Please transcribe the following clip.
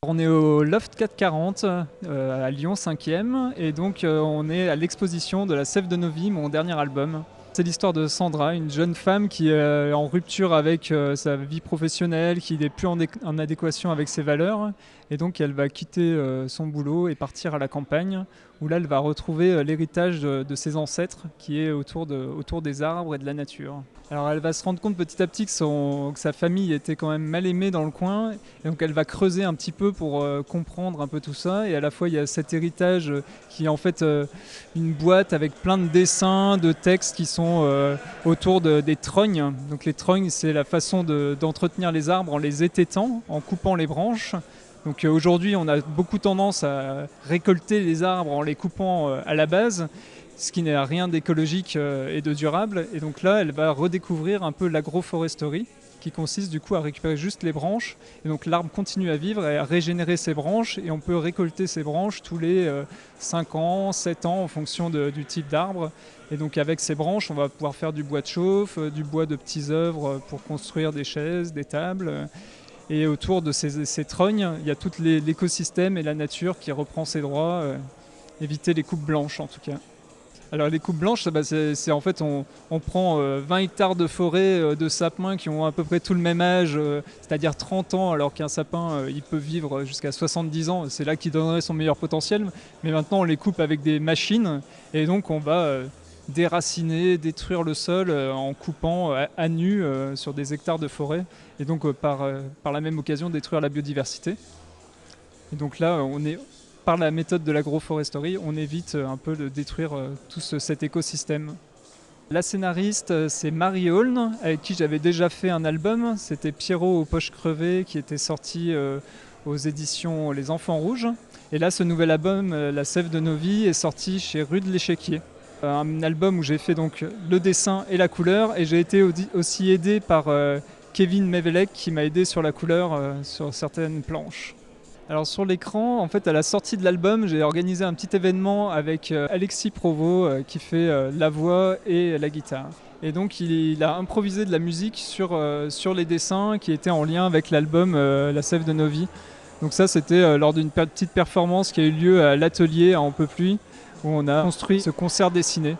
On est au Loft 440 à Lyon 5e et donc on est à l'exposition de La Sève de nos vies, mon dernier album. C'est l'histoire de Sandra, une jeune femme qui est en rupture avec sa vie professionnelle, qui n'est plus en adéquation avec ses valeurs et donc elle va quitter son boulot et partir à la campagne où là elle va retrouver l'héritage de ses ancêtres qui est autour des arbres et de la nature. Alors elle va se rendre compte petit à petit que sa famille était quand même mal aimée dans le coin et donc elle va creuser un petit peu pour comprendre un peu tout ça et à la fois il y a cet héritage qui est en fait une boîte avec plein de dessins, de textes qui sont autour des trognes. Donc les trognes c'est la façon d'entretenir les arbres en les étêtant, en coupant les branches. Donc aujourd'hui on a beaucoup tendance à récolter les arbres en les coupant à la base, ce qui n'est rien d'écologique et de durable. Et donc là, elle va redécouvrir un peu l'agroforesterie, qui consiste du coup à récupérer juste les branches. Et donc l'arbre continue à vivre et à régénérer ses branches. Et on peut récolter ces branches tous les 5 ans, 7 ans en fonction du type d'arbre. Et donc avec ces branches, on va pouvoir faire du bois de chauffe, du bois de petits œuvres pour construire des chaises, des tables. Et autour de ces trognes, il y a tout l'écosystème et la nature qui reprend ses droits, éviter les coupes blanches en tout cas. Alors les coupes blanches, c'est en fait on prend 20 hectares de forêt de sapins qui ont à peu près tout le même âge, c'est-à-dire 30 ans, alors qu'un sapin il peut vivre jusqu'à 70 ans, c'est là qu'il donnerait son meilleur potentiel. Mais maintenant on les coupe avec des machines et donc on va déraciner, détruire le sol en coupant à nu sur des hectares de forêt et donc par la même occasion détruire la biodiversité. Et donc là par la méthode de l'agroforesterie, on évite un peu de détruire tout cet écosystème. La scénariste, c'est Marie Aulne, avec qui j'avais déjà fait un album. C'était Pierrot aux poches crevées, qui était sorti aux éditions Les Enfants Rouges. Et là, ce nouvel album, La Sève de nos vies, est sorti chez Rue de l'Échiquier. Un album où j'ai fait donc le dessin et la couleur. Et j'ai été aussi aidé par Kevin Mevelec, qui m'a aidé sur la couleur sur certaines planches. Alors sur l'écran, en fait, à la sortie de l'album, j'ai organisé un petit événement avec Alexis Provost qui fait la voix et la guitare. Et donc il a improvisé de la musique sur les dessins qui étaient en lien avec l'album La Sève de nos vies. Donc ça, c'était lors d'une petite performance qui a eu lieu à l'atelier à Amplepuis où on a construit ce concert dessiné.